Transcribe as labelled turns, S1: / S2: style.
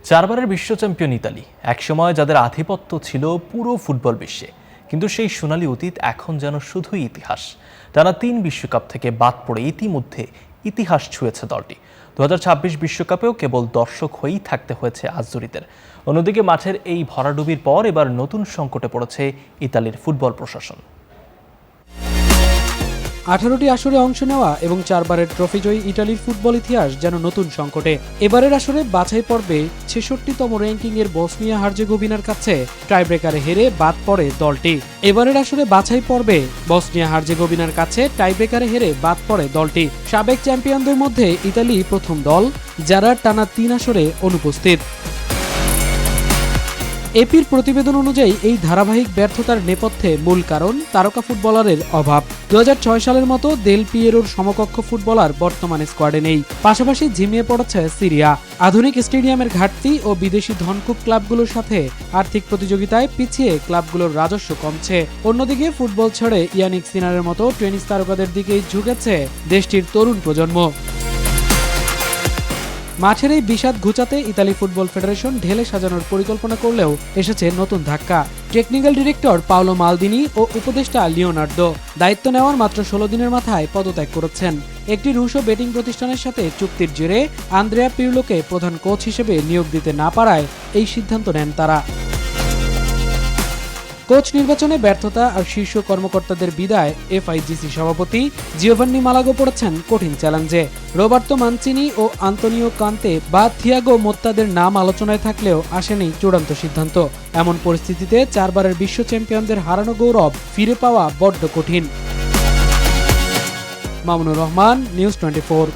S1: চারবারের বিশ্ব champion Italy একসময় যাদের আধিপত্য ছিল পুরো ফুটবল বিশ্বে, কিন্তু সেই সোনালী অতীত এখন যেন শুধুই ইতিহাস। টানা 3 বিশ্বকাপ থেকে বাদ পড়ে ইতিমধ্যে ইতিহাস ছুঁয়েছে দলটি। 2026 বিশ্বকাপেও কেবল দর্শক হয়েই থাকতে হয়েছে আজুরিদের। অন্যদিকে মাঠের এই ভরাডুবির পর এবার নতুন সংকটে পড়েছে ইতালির ফুটবল প্রশাসন।
S2: 18টি আসরে অংশ নেওয়া এবং 4বারের ট্রফি জয়ী ইটালির ফুটবল ইতিহাস যেন নতুন সংকটে। এবারের আসরে বাছাই পর্বে 66তম র্যাঙ্কিংয়ের বসনিয়া হার্জেগোভিনার কাছে টাইব্রেকারে হেরে বাদ পড়ে দলটি। এবারের আসরে বাছাই পর্বে বসনিয়া হার্জেগোভিনার কাছে টাইব্রেকারে হেরে বাদ পড়ে দলটি। সাবেক চ্যাম্পিয়নদের মধ্যে ইতালি প্রথম দল যারা টানা 3 আসরে অনুপস্থিত। এপির প্রতিবেদন অনুযায়ী এই ধারাবাহিক ব্যর্থতার নেপথ্যে মূল কারণ তারকা ফুটবলারের অভাব। 2006 সালের মতো দেল পিয়েরোর সমকক্ষ ফুটবলার বর্তমানে স্কোয়াডে নেই। পাশাপাশি ঝিমিয়ে পড়েছে সিরিয়া। আধুনিক স্টেডিয়ামের ঘাটতি ও বিদেশি ধনকুব ক্লাবগুলোর সাথে আর্থিক প্রতিযোগিতায় পিছিয়ে ক্লাবগুলোর রাজস্ব কমছে। অন্যদিকে ফুটবল ছেড়ে ইয়ানিক সিনারের মতো টেনিস তারকাদের দিকেই ঝুঁকেছে দেশটির তরুণ প্রজন্ম। মাঠের এই বিষাদ ঘুচাতে ইতালি ফুটবল ফেডারেশন ঢেলে সাজানোর পরিকল্পনা করলেও এসেছে নতুন ধাক্কা। টেকনিক্যাল ডিরেক্টর পাওলো মালদিনি ও উপদেষ্টা লিওনার্দো দায়িত্ব নেওয়ার মাত্র 16 দিনের মাথায় পদত্যাগ করেছেন। একটি রুশো বেটিং প্রতিষ্ঠানের সাথে চুক্তির জেরে আন্দ্রেয়া পিরলোকে প্রধান কোচ হিসেবে নিয়োগ দিতে না পারায় এই সিদ্ধান্ত নেন তারা। কোচ নির্বাচনে ব্যর্থতা আর শীর্ষ কর্মকর্তাদের বিদায় এফআইজিসি সভাপতি জিওভান্নি মালাগো পড়েছেন কঠিন চ্যালেঞ্জে। রোবার্তো মানচিনি ও আন্তোনিও কান্তে বা থিয়াগো মোত্তাদের নাম আলোচনায় থাকলেও আসেনি চূড়ান্ত সিদ্ধান্ত। এমন পরিস্থিতিতে 4বারের বিশ্ব চ্যাম্পিয়নদের হারানো গৌরব ফিরে পাওয়া বড্ড কঠিন। মামুনুর রহমান, নিউজ 24।